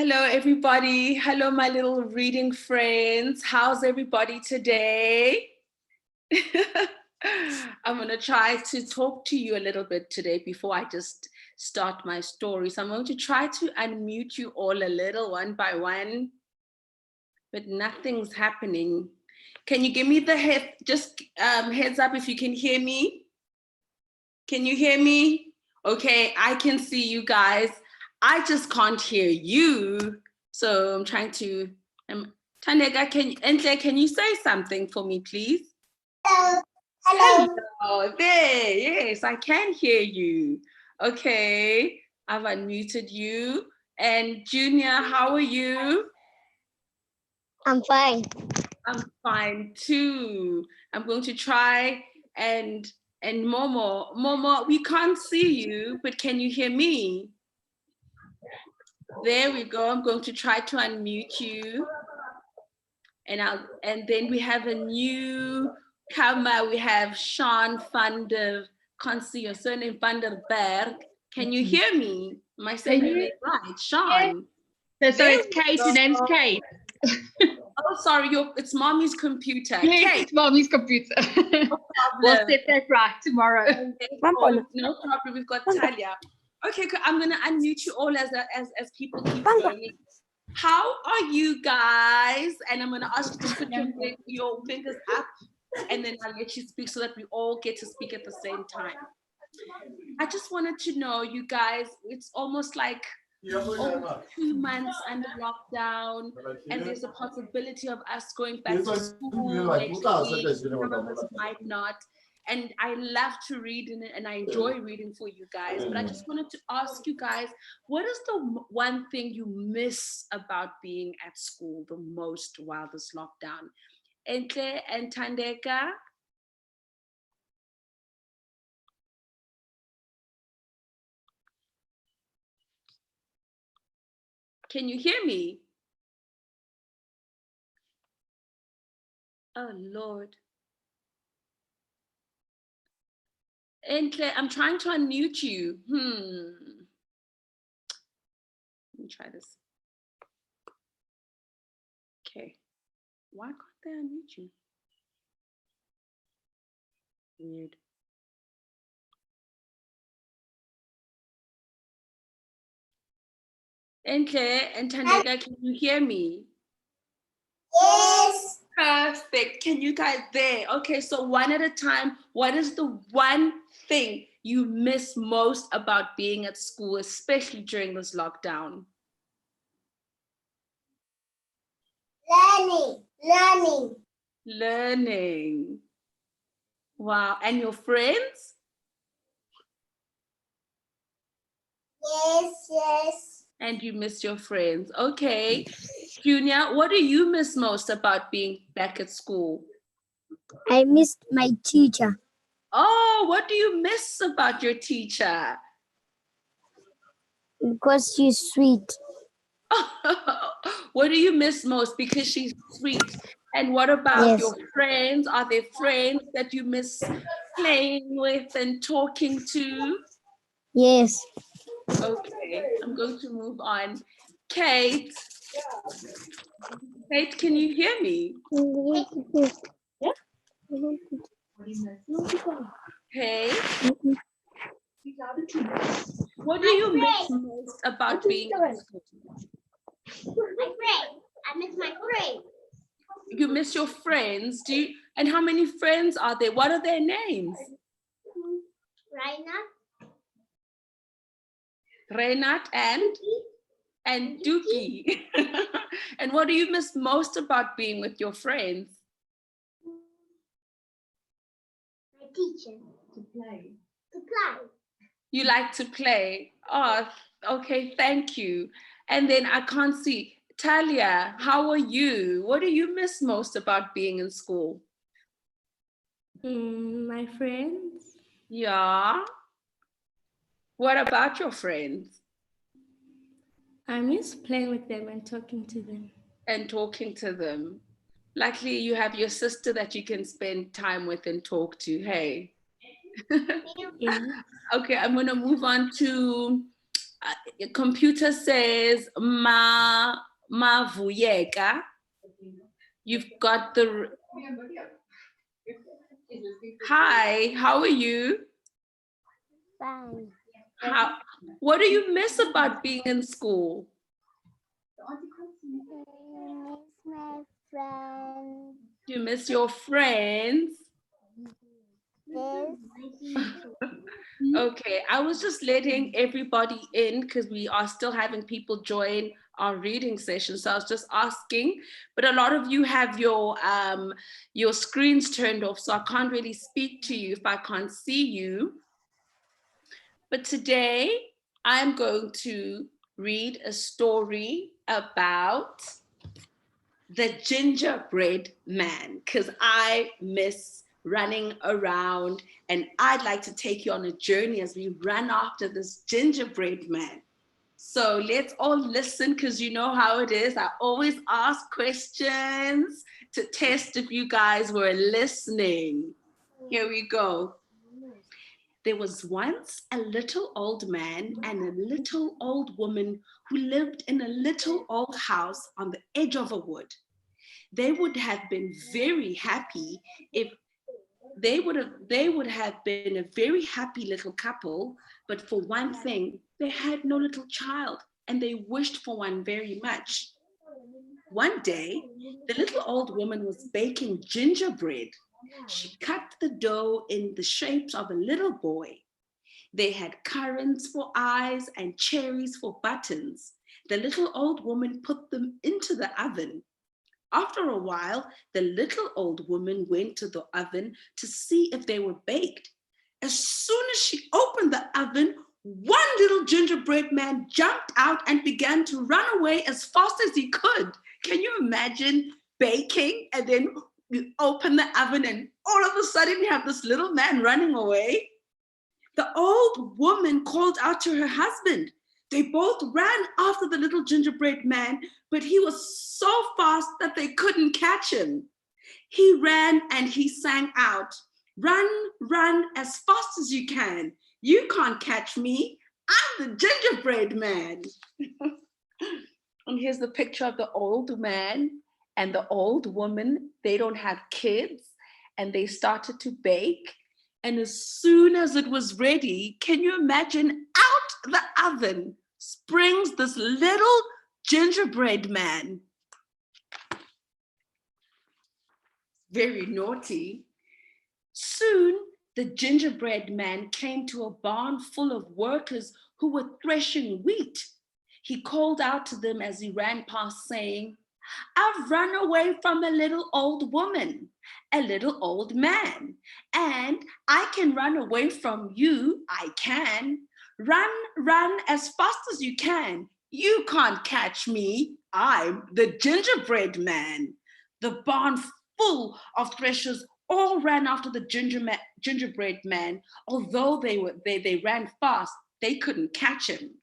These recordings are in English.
Hello, everybody. Hello, my little reading friends. How's everybody today? I'm going to try to talk to you a little bit today before I just start my story. So I'm going to try to unmute you all a little one by one, but nothing's happening. Can you give me the heads up if you can hear me? Can you hear me? Okay, I can see you guys. I just can't hear you. So I'm trying to, Tandega, can you say something for me, please? Hello. Hello. Hello, there, yes, I can hear you. Okay, I've unmuted you. And Junior, how are you? I'm fine. I'm fine too. I'm going to try and Momo, we can't see you, but can you hear me? There we go. I'm going to try to unmute you. And then we have a newcomer. We have Sean van der, can't see your surname, van der Berg. Can you hear me? Am I saying your name right? Sean. Yeah. So it's Kate, your name's Kate. Oh, sorry, it's mommy's computer. Yes, Kate. it's mommy's computer. No We'll set that right tomorrow. No problem, we've got Talia. Okay, I'm gonna unmute you all as people keep going. How are you guys? And I'm gonna ask you to put your fingers up and then I'll let you speak so that we all get to speak at the same time. I just wanted to know, you guys, it's almost like 2 months under lockdown, and there's a possibility of us going back to school next week. Some of us might not. And I love to read and I enjoy reading for you guys. But I just wanted to ask you guys, what is the one thing you miss about being at school the most while this lockdown? Entle and Tandeka? Can you hear me? Oh, Lord. Entle, I'm trying to unmute you. Let me try this. Okay. Why can't they unmute you? Weird. Entle and Tandega, can you hear me? Yes. Perfect. Can you guys there? Okay, so one at a time, what is the one thing you miss most about being at school, especially during this lockdown? Learning. Wow. And your friends? Yes. And you miss your friends. Okay. Junior, what do you miss most about being back at school? I missed my teacher. Oh, what do you miss about your teacher? Because she's sweet. What do you miss most? Because she's sweet. And what about your friends? Are there friends that you miss playing with and talking to? Yes. Okay, I'm going to move on. Kate. Kate, can you hear me? Hey. What do you miss most about being at school? My friend. I miss my friend. You miss your friends? And how many friends are there? What are their names? Renat and Dookie. And what do you miss most about being with your friends? My teacher. To play. You like to play? Oh, okay, thank you. And then I can't see. Talia, how are you? What do you miss most about being in school? My friends. Yeah. What about your friends? I miss playing with them and talking to them. And talking to them. Luckily, you have your sister that you can spend time with and talk to, hey? Yeah. Okay, I'm gonna move on to Computer says Mavuyeka. You've got the. Hi, how are you? Fine. What do you miss about being in school? Miss my friend. You miss your friends? Yes. Okay, I was just letting everybody in because we are still having people join our reading session. So I was just asking, but a lot of you have your screens turned off, so I can't really speak to you if I can't see you. But today I'm going to read a story about the gingerbread man, because I miss running around and I'd like to take you on a journey as we run after this gingerbread man. So let's all listen, because you know how it is. I always ask questions to test if you guys were listening. Here we go. There was once a little old man and a little old woman who lived in a little old house on the edge of a wood. They would have been very happy if they would have been a very happy little couple, but for one thing, they had no little child and they wished for one very much. One day, the little old woman was baking gingerbread. She cut the dough in the shapes of a little boy. They had currants for eyes and cherries for buttons. The little old woman put them into the oven. After a while, the little old woman went to the oven to see if they were baked. As soon as she opened the oven, one little gingerbread man jumped out and began to run away as fast as he could. Can you imagine baking and then you open the oven and all of a sudden you have this little man running away? The old woman called out to her husband. They both ran after the little gingerbread man, but he was so fast that they couldn't catch him. He ran and he sang out, "Run, run as fast as you can. You can't catch me. I'm the gingerbread man." And here's the picture of the old man and the old woman. They don't have kids and they started to bake. And as soon as it was ready, can you imagine, out the oven springs this little gingerbread man. Very naughty. Soon, the gingerbread man came to a barn full of workers who were threshing wheat. He called out to them as he ran past, saying, "I've run away from a little old woman, a little old man, and I can run away from you. I can. Run, run as fast as you can. You can't catch me. I'm the gingerbread man." The barn full of threshers all ran after the gingerbread man. Although they ran fast, they couldn't catch him.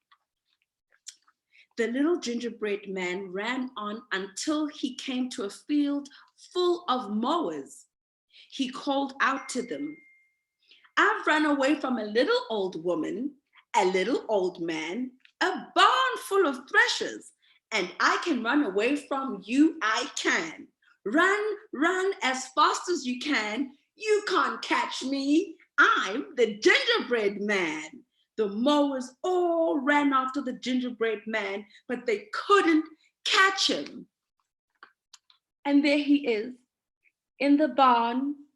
The little gingerbread man ran on until he came to a field full of mowers. He called out to them, "I've run away from a little old woman, a little old man, a barn full of threshers, and I can run away from you. I can. Run, run as fast as you can. You can't catch me. I'm the gingerbread man." The mowers all ran after the gingerbread man, but they couldn't catch him. And there he is in the barn.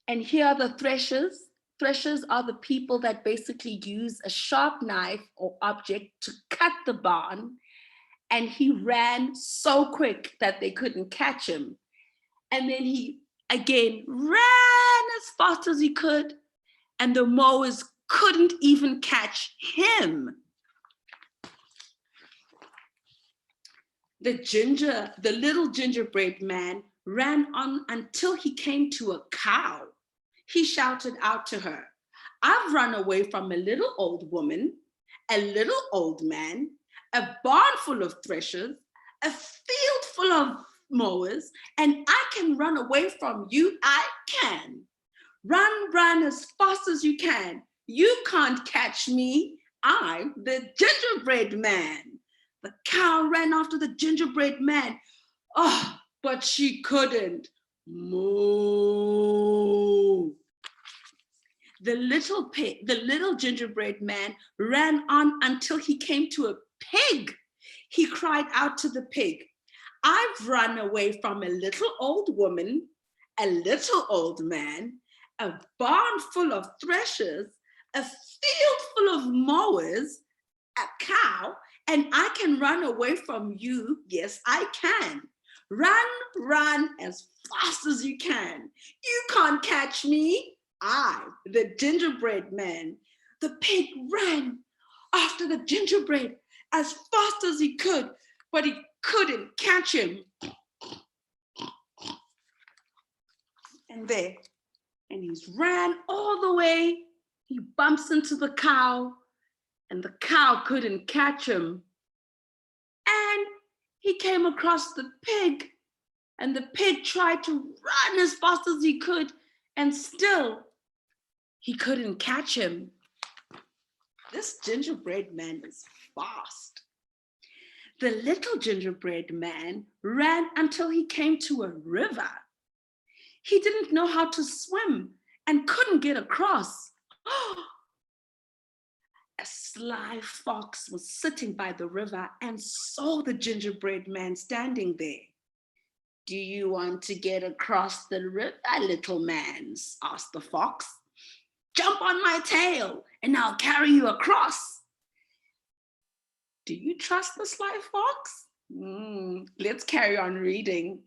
And here are the threshers. Threshers are the people that basically use a sharp knife or object to cut the barn. And he ran so quick that they couldn't catch him. And then he again ran as fast as he could, and the mowers couldn't even catch him. The little gingerbread man ran on until he came to a cow. He shouted out to her, "I've run away from a little old woman, a little old man, a barn full of threshers, a field full of mowers, and I can run away from you. I can. Run, run as fast as you can. You can't catch me. I'm the gingerbread man. The cow ran after the gingerbread man. Oh, but she couldn't. Moo. The little gingerbread man ran on until he came to a pig. He cried out to the pig, I've run away from a little old woman, a little old man, a barn full of threshers, a field full of mowers, a cow, and I can run away from you. Yes, I can. Run as fast as you can. You can't catch me. I, the gingerbread man. The pig ran after the gingerbread as fast as he could, but he couldn't catch him. And he's ran all the way. He bumps into the cow, and the cow couldn't catch him. And he came across the pig, and the pig tried to run as fast as he could, and still he couldn't catch him. This gingerbread man is fast. The little gingerbread man ran until he came to a river. He didn't know how to swim and couldn't get across. A sly fox was sitting by the river and saw the gingerbread man standing there. Do you want to get across the river, little man? Asked the fox. Jump on my tail and I'll carry you across. Do you trust the sly fox? Let's carry on reading.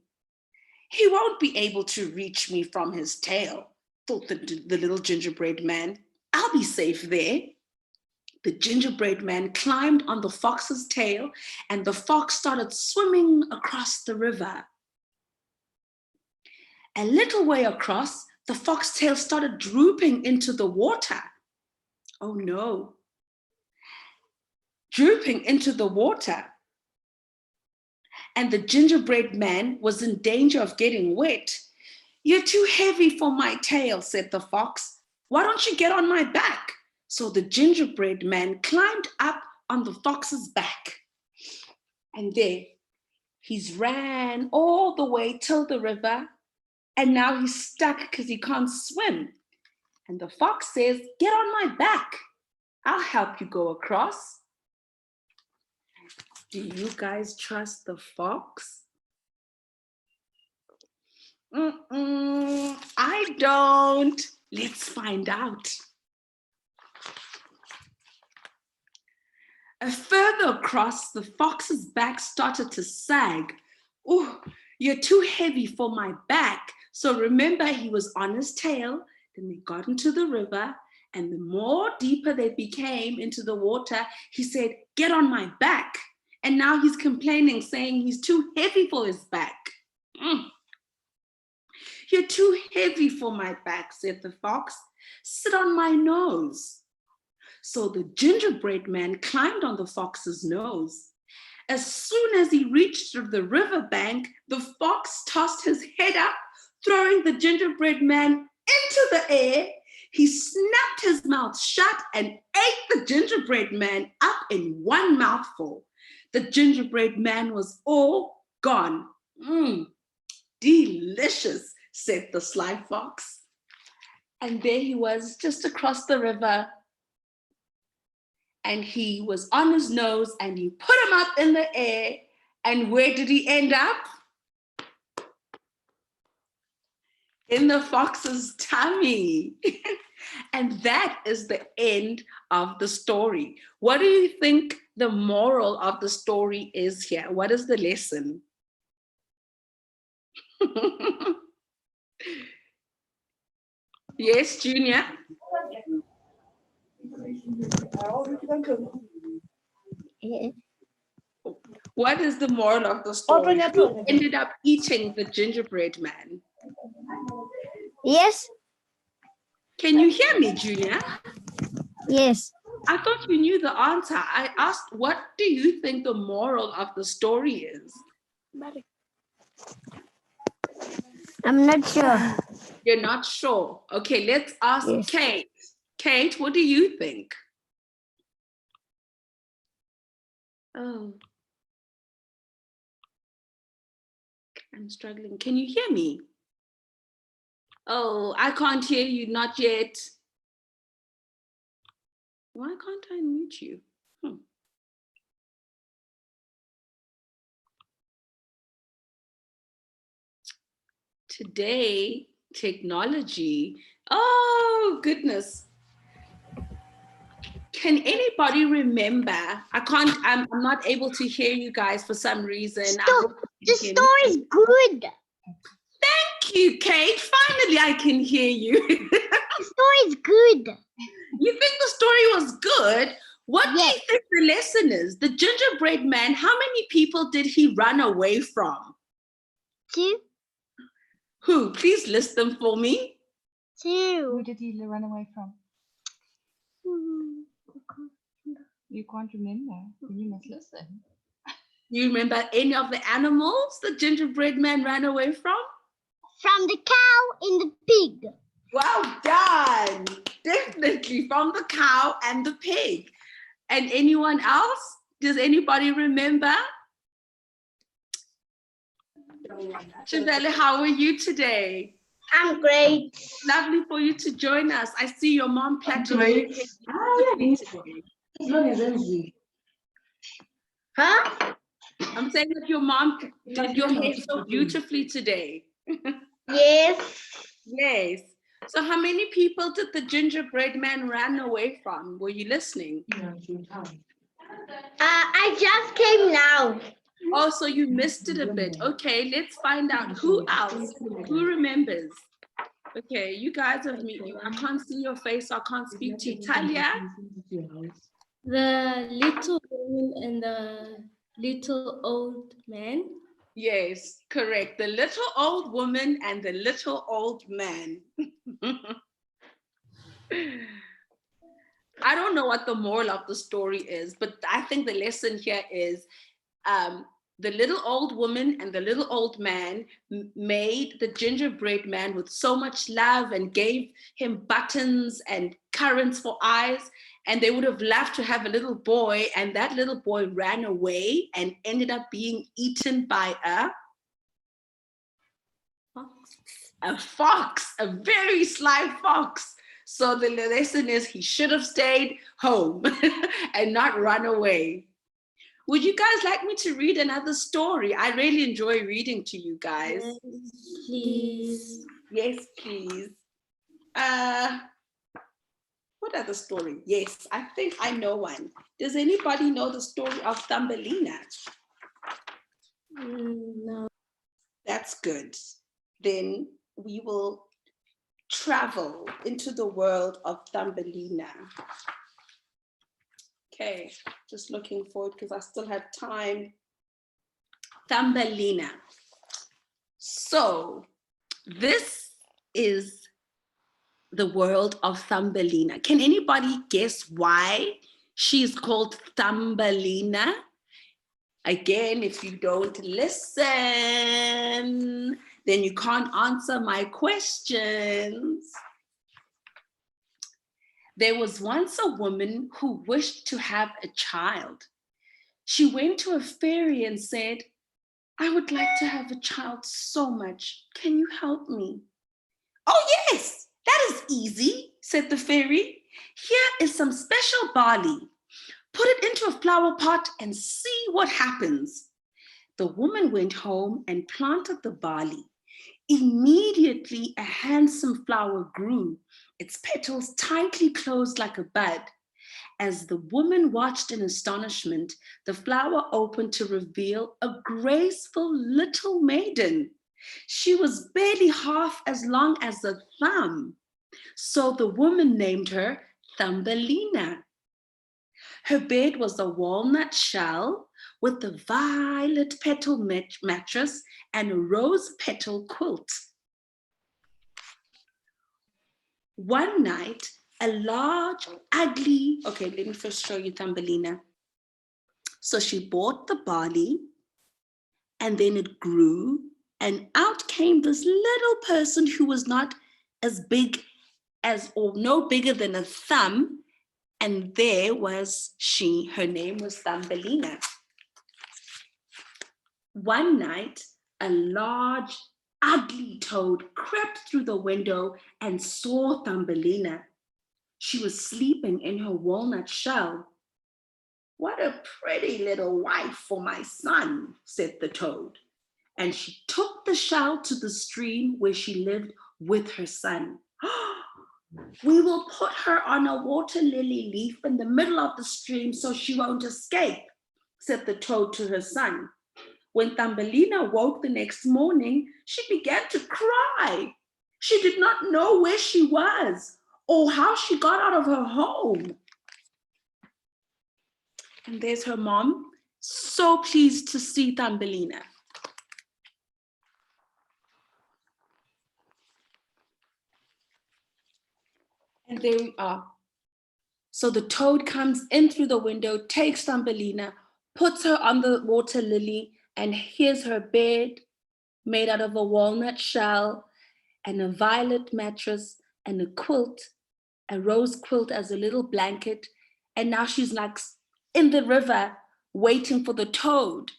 He won't be able to reach me from his tail, thought the little gingerbread man. I'll be safe there. The gingerbread man climbed on the fox's tail and the fox started swimming across the river. A little way across, the fox's tail started drooping into the water. Oh no. Drooping into the water. And the gingerbread man was in danger of getting wet. You're too heavy for my tail, said the fox. Why don't you get on my back? So the gingerbread man climbed up on the fox's back. And there, he's ran all the way till the river. And now he's stuck because he can't swim. And the fox says, get on my back. I'll help you go across. Do you guys trust the fox? I don't. Let's find out. Further across, the fox's back started to sag. Oh, you're too heavy for my back. So remember, he was on his tail, then they got into the river, and the more deeper they became into the water, he said, get on my back. And now he's complaining, saying he's too heavy for his back. You're too heavy for my back, said the fox. Sit on my nose. So the gingerbread man climbed on the fox's nose. As soon as he reached the riverbank, the fox tossed his head up, throwing the gingerbread man into the air. He snapped his mouth shut and ate the gingerbread man up in one mouthful. The gingerbread man was all gone. Delicious, said the sly fox. And there he was, just across the river. And he was on his nose and he put him up in the air. And where did he end up? In the fox's tummy. And that is the end of the story. What do you think the moral of the story is here? What is the lesson? Yes, Junior? What is the moral of the story? Who ended up eating the gingerbread man? Yes. Can you hear me, Junior? Yes. I thought you knew the answer. I asked, what do you think the moral of the story is? I'm not sure. You're not sure. Okay, let's ask Kate. Kate, what do you think? Oh, I'm struggling. Can you hear me? Oh, I can't hear you, not yet. Why can't I mute you? Today, technology. Oh, goodness. Can anybody remember? I'm not able to hear you guys for some reason. The story's good. Thank you, Kate. Finally, I can hear you. The story's good. You think the story was good? What do Yes. you think the lesson is? The gingerbread man, how many people did he run away from? 2. Who? Please list them for me. 2. Who did he run away from? You can't remember. You must listen. Do you remember any of the animals the gingerbread man ran away from? From the cow and the pig. Well done. Definitely from the cow and the pig. And anyone else? Does anybody remember? Shavelle, how are you today? I'm great. Lovely for you to join us. I see your mom plaited your hair beautifully today. Huh? I'm saying that your mom did your hair so beautifully today. Yes. Yes. So how many people did the gingerbread man run away from? Were you listening? I just came now. Oh, so you missed it a bit. Okay, let's find out who else. Who remembers? Okay, you guys have me. I can't see your face, so I can't speak to you. Talia? The little woman and the little old man. Yes, correct. The little old woman and the little old man. I don't know what the moral of the story is, but I think the lesson here is the little old woman and the little old man made the gingerbread man with so much love and gave him buttons and currants for eyes. And they would have loved to have a little boy, and that little boy ran away and ended up being eaten by a fox, a very sly fox. So the lesson is he should have stayed home and not run away. Would you guys like me to read another story? I really enjoy reading to you guys. Yes, please. Yes, please. What other story? Yes, I think I know one. Does anybody know the story of Thumbelina? No. That's good. Then we will travel into the world of Thumbelina. Okay, just looking forward because I still have time. Thumbelina. So this is the world of Thumbelina. Can anybody guess why she's called Thumbelina? Again, if you don't listen, then you can't answer my questions. There was once a woman who wished to have a child. She went to a fairy and said, I would like to have a child so much. Can you help me? Oh, yes, that is easy, said the fairy. Here is some special barley. Put it into a flower pot and see what happens. The woman went home and planted the barley. Immediately, a handsome flower grew, its petals tightly closed like a bud. As the woman watched in astonishment, the flower opened to reveal a graceful little maiden. She was barely half as long as a thumb. So the woman named her Thumbelina. Her bed was a walnut shell with a violet petal mattress and a rose petal quilt. One night, a large, ugly, okay, let me first show you Thumbelina. So she bought the barley and then it grew and out came this little person who was not as big as, or no bigger than a thumb. And there was she, her name was Thumbelina. One night, a large, ugly toad crept through the window and saw Thumbelina. She was sleeping in her walnut shell. "What a pretty little wife for my son," said the toad. And she took the shell to the stream where she lived with her son. "We will put her on a water lily leaf in the middle of the stream so she won't escape," said the toad to her son. When Thumbelina woke the next morning, she began to cry. She did not know where she was or how she got out of her home. And there's her mom, so pleased to see Thumbelina. And there we are. So the toad comes in through the window, takes Thumbelina, puts her on the water lily, and here's her bed made out of a walnut shell and a violet mattress and a quilt, a rose quilt as a little blanket. And now she's like in the river waiting for the toad.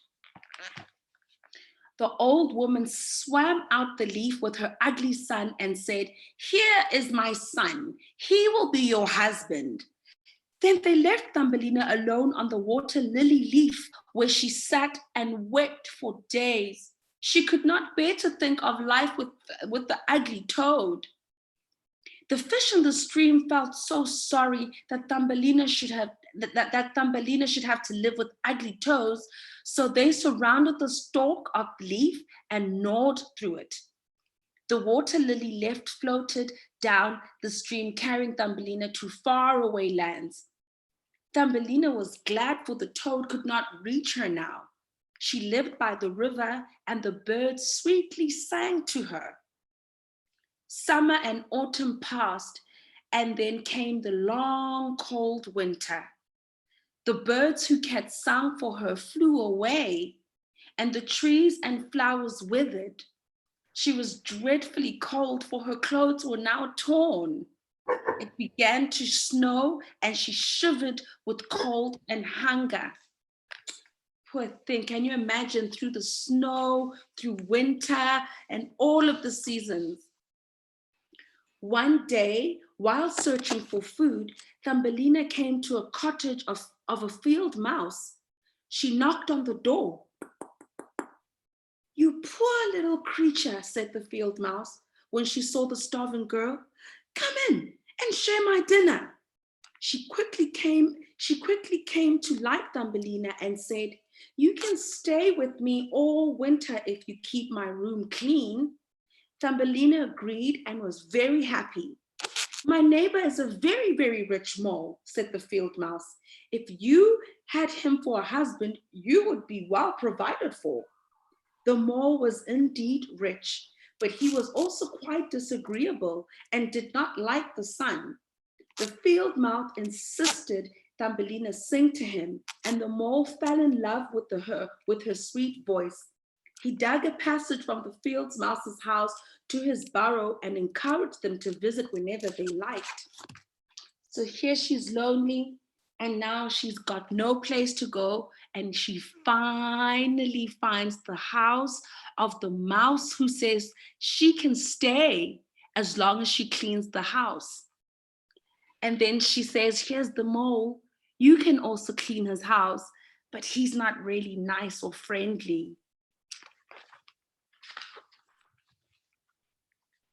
The old woman swam out the leaf with her ugly son and said, "Here is my son. He will be your husband." Then they left Thumbelina alone on the water lily leaf where she sat and wept for days. She could not bear to think of life with the ugly toad. The fish in the stream felt so sorry that Thumbelina should have to live with ugly toes, so they surrounded the stalk of leaf and gnawed through it. The water lily left floated down the stream, carrying Thumbelina to faraway lands. Thumbelina was glad, for the toad could not reach her now. She lived by the river, and the birds sweetly sang to her. Summer and autumn passed, and then came the long, cold winter. The birds who had sung for her flew away, and the trees and flowers withered. She was dreadfully cold, for her clothes were now torn. It began to snow, and she shivered with cold and hunger. Poor thing, can you imagine, through the snow, through winter, and all of the seasons? One day, while searching for food, Thumbelina came to a cottage of a field mouse. She knocked on the door. "You poor little creature," said the field mouse when she saw the starving girl. "Come in and share my dinner." She quickly came to like Thumbelina and said, "You can stay with me all winter if you keep my room clean." Thumbelina agreed and was very happy. "My neighbor is a very, very rich mole," said the field mouse. "If you had him for a husband, you would be well provided for." The mole was indeed rich, but he was also quite disagreeable and did not like the sun. The field mouse insisted Thumbelina sing to him, and the mole fell in love with her sweet voice. He dug a passage from the field mouse's house to his burrow and encouraged them to visit whenever they liked. So here she's lonely, and now she's got no place to go, and she finally finds the house of the mouse, who says she can stay as long as she cleans the house. And then she says, "Here's the mole. You can also clean his house, but he's not really nice or friendly."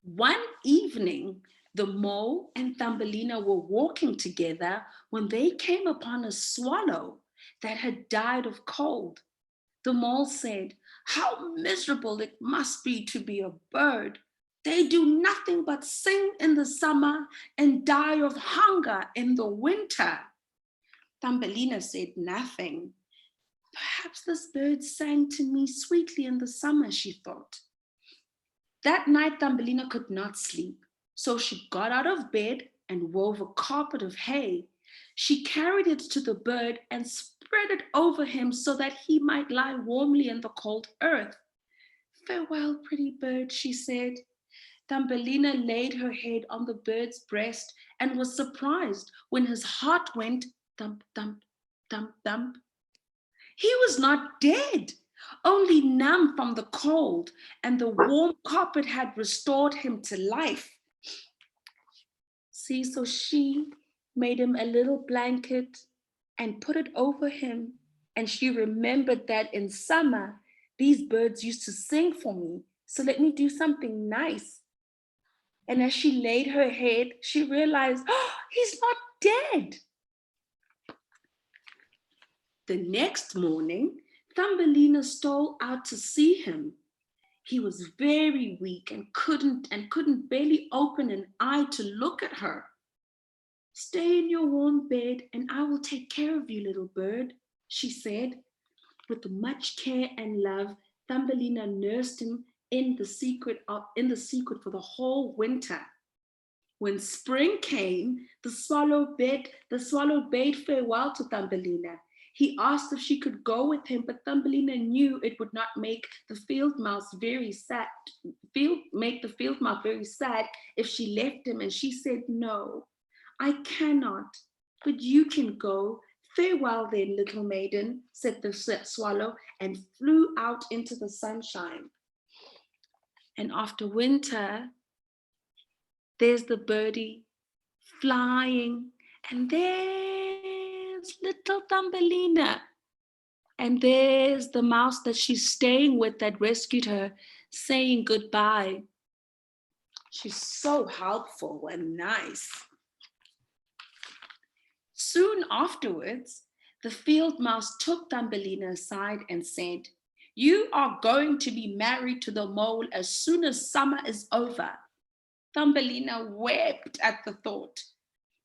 One evening, the mole and Thumbelina were walking together when they came upon a swallow that had died of cold. The mole said, "How miserable it must be to be a bird. They do nothing but sing in the summer and die of hunger in the winter." Thumbelina said nothing. "Perhaps this bird sang to me sweetly in the summer," she thought. That night, Thumbelina could not sleep, so she got out of bed and wove a carpet of hay. She carried it to the bird and spread it over him so that he might lie warmly in the cold earth. "Farewell, pretty bird," she said. Thumbelina laid her head on the bird's breast and was surprised when his heart went thump, thump, thump, thump. He was not dead, only numb from the cold, and the warm carpet had restored him to life. See, so she made him a little blanket and put it over him. And she remembered that in summer, these birds used to sing for me. So let me do something nice. And as she laid her head, she realized, oh, he's not dead. The next morning, Thumbelina stole out to see him. He was very weak and couldn't barely open an eye to look at her. Stay in your warm bed and I will take care of you, little bird, she said. With much care and love, Thumbelina nursed him in the secret for the whole winter. When spring came, the swallow bade farewell to Thumbelina. He asked if she could go with him, but Thumbelina knew it would not make the field mouse very sad if she left him, and she said, no, I cannot, but you can go. Farewell then, little maiden, said the swallow, and flew out into the sunshine. And after winter, there's the birdie flying, and there's little Thumbelina. And there's the mouse that she's staying with that rescued her, saying goodbye. She's so helpful and nice. Soon afterwards, the field mouse took Thumbelina aside and said, you are going to be married to the mole as soon as summer is over. Thumbelina wept at the thought.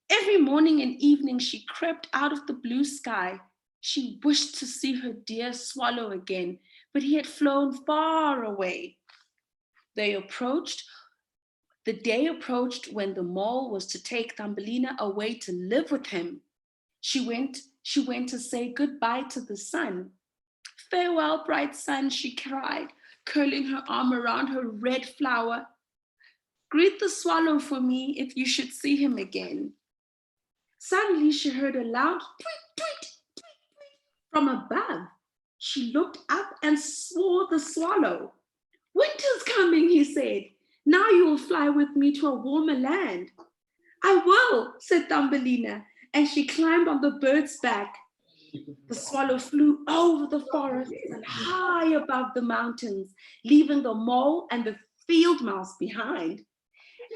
Every morning and evening she crept out of the blue sky. She wished to see her dear swallow again, but he had flown far away. The day approached when the mole was to take Thumbelina away to live with him. She went to say goodbye to the sun. Farewell, bright sun, she cried, curling her arm around her red flower. Greet the swallow for me if you should see him again. Suddenly she heard a loud tweet, tweet, tweet, tweet from above. She looked up and saw the swallow. Winter's coming, he said. Now you will fly with me to a warmer land. I will, said Thumbelina, and she climbed on the bird's back. The swallow flew over the forest and high above the mountains, leaving the mole and the field mouse behind.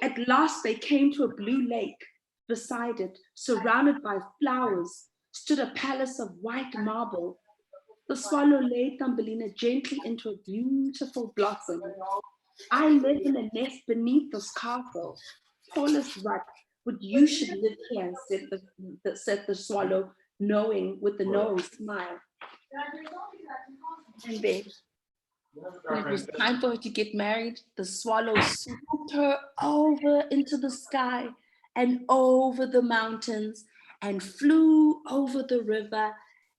At last they came to a blue lake. Beside it, surrounded by flowers, stood a palace of white marble. The swallow laid Thumbelina gently into a beautiful blossom. I live in a nest beneath this castle. Tallest rut, but you should live here, said the swallow, with the knowing smile. And then, when it was time for her to get married, the swallow swooped her over into the sky and over the mountains and flew over the river.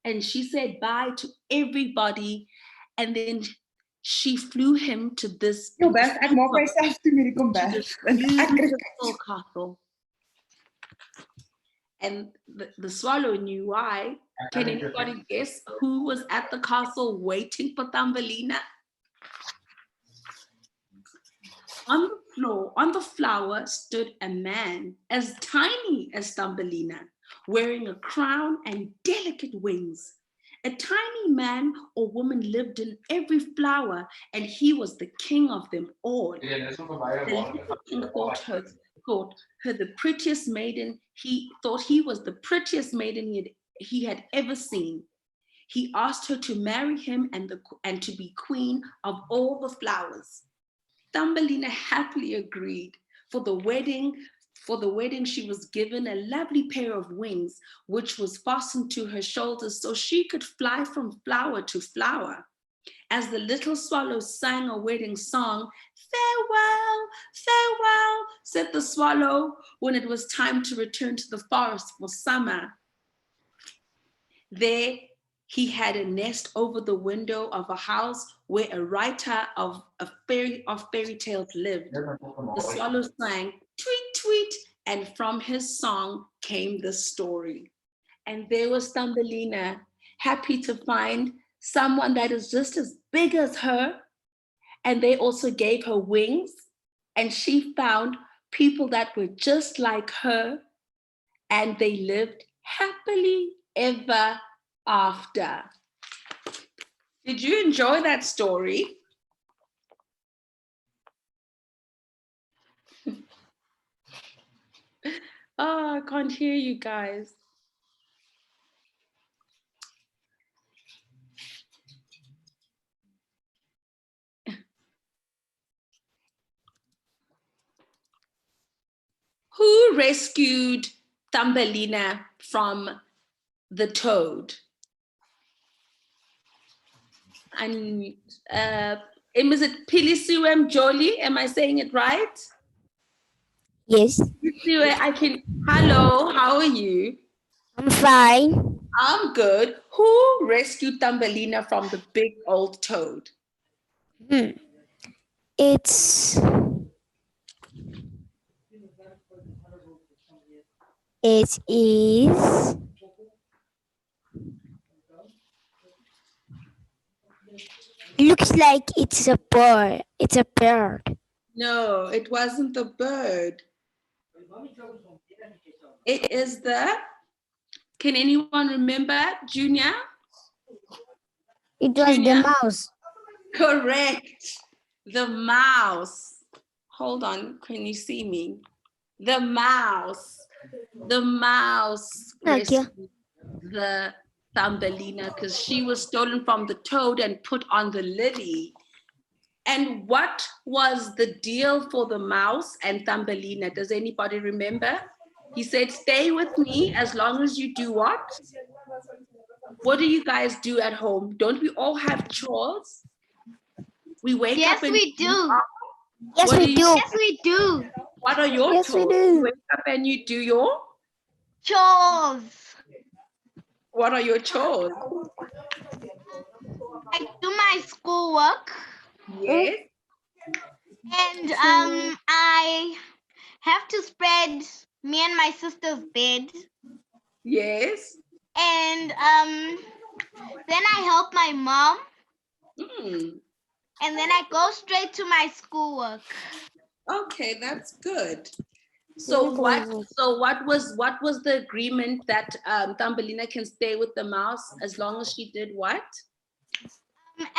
And she said bye to everybody. And then she flew him to this beautiful castle. And the swallow knew why. Can anybody guess who was at the castle waiting for Thumbelina? On the floor, on the flower, stood a man as tiny as Thumbelina, wearing a crown and delicate wings. A tiny man or woman lived in every flower, and he was the king of them all. The little king thought her the prettiest maiden. He thought he was the prettiest maiden he had ever seen. He asked her to marry him and to be queen of all the flowers. Thumbelina happily agreed. For the wedding, she was given a lovely pair of wings, which was fastened to her shoulders so she could fly from flower to flower. As the little swallow sang a wedding song, farewell, farewell, said the swallow when it was time to return to the forest for summer. There, he had a nest over the window of a house where a writer of fairy tales lived. The swallow sang, tweet, tweet, and from his song came the story. And there was Thumbelina, happy to find someone that is just as big as her, and they also gave her wings, and she found people that were just like her, and they lived happily ever after. Did you enjoy that story? Oh, I can't hear you guys. Who rescued Thumbelina from the toad? And is it Pilisiwem Jolie? Am I saying it right? Yes. Hello, how are you? I'm fine. I'm good. Who rescued Thumbelina from the big old toad? It's it is looks like it's a bird. It's a bird. No, it wasn't the bird. It is can anyone remember, Junior? It was Junior? the mouse. Correct. The mouse. Hold on, can you see me? The mouse. The mouse Okay. rescued the Thumbelina because she was stolen from the toad and put on the lily. And what was the deal for the mouse and Thumbelina? Does anybody remember? He said, stay with me as long as you do what? What do you guys do at home? Don't we all have chores? We wake Yes, up and we do. Yes, What we do you- do. Yes, we do. what are your Yes, we chores? do. You wake up and you do your, Chores. what are your chores? I do my schoolwork, Yes, and I have to spread me and my sister's bed, yes. and then I help my mom, Hmm. and then I go straight to my schoolwork. Okay, that's good. So what was the agreement that Thumbelina can stay with the mouse as long as she did what?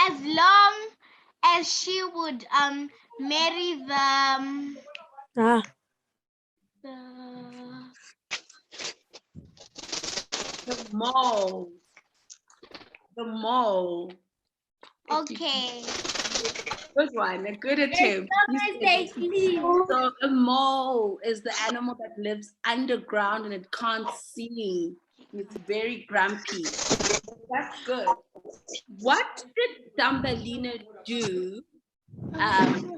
As long as she would marry the The mole. The mole. okay. Good one, a good attempt. So a mole is the animal that lives underground and it can't see. It's very grumpy. That's good. What did Thumbelina do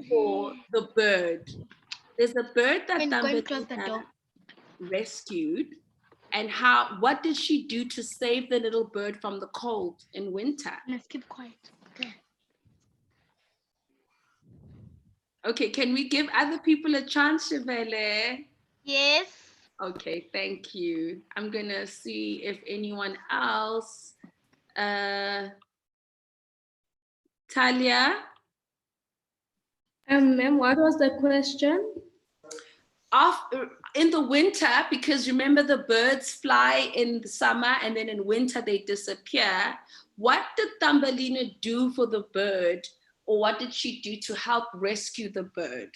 for the bird? There's a bird that Go and close the Thumbelina door. rescued. And what did she do to save the little bird from the cold in winter? Let's keep quiet. Okay, can we give other people a chance, Chevelle? Yes. Okay, thank you. I'm gonna see if anyone else. Talia? Ma'am, what was the question? In the winter, because remember the birds fly in the summer and then in winter they disappear. What did Thumbelina do for the bird, or what did she do to help rescue the bird?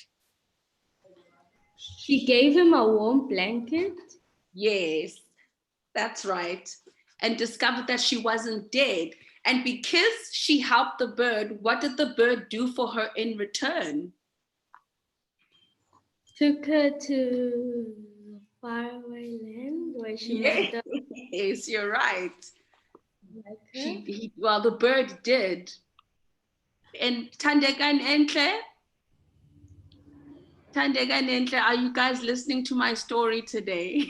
She gave him a warm blanket. Yes, that's right. And discovered that she wasn't dead. And because she helped the bird, what did the bird do for her in return? Took her to faraway land where she Yes, yes, you're right. Well, the bird did. And Tandeka and Entle? Tandeka and Entle, are you guys listening to my story today?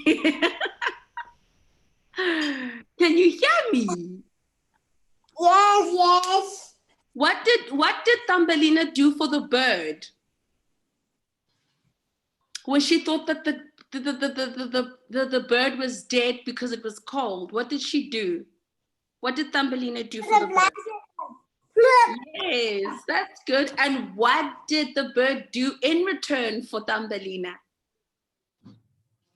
Can you hear me? Yes, yes. What did Thumbelina do for the bird when she thought that the bird was dead because it was cold? What did she do? What did Thumbelina do for the bird? Yes, that's good. And what did the bird do in return for Thumbelina?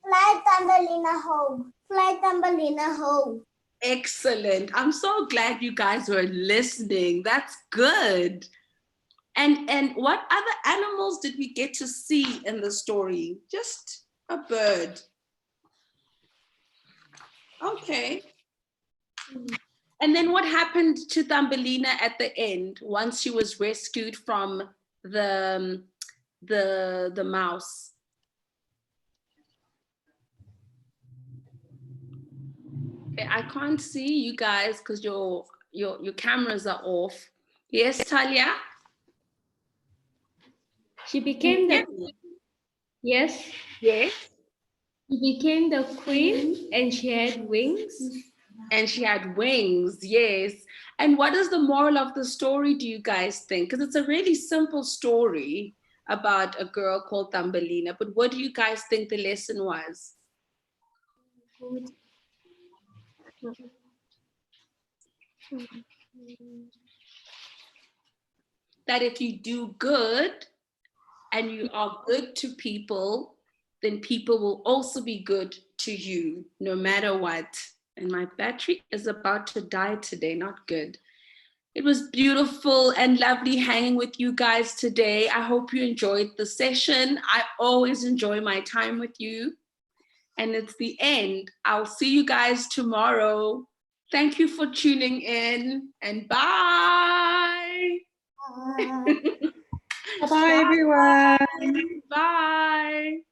Fly Thumbelina home. Fly Thumbelina home. Excellent. I'm so glad you guys were listening. That's good. And what other animals did we get to see in the story? Just a bird. Okay. And then what happened to Thumbelina at the end once she was rescued from the mouse? Okay, I can't see you guys because your cameras are off. Yes, Talia? She became the yes. Yes. She became the queen, and she had wings. And she had wings, yes. And what is the moral of the story, do you guys think? Because it's a really simple story about a girl called Thumbelina. But what do you guys think the lesson was? That if you do good and you are good to people, then people will also be good to you, no matter what. And my battery is about to die today, not good. It was beautiful and lovely hanging with you guys today. I hope you enjoyed the session. I always enjoy my time with you. And it's the end. I'll see you guys tomorrow. Thank you for tuning in, and bye. Bye, everyone. Bye.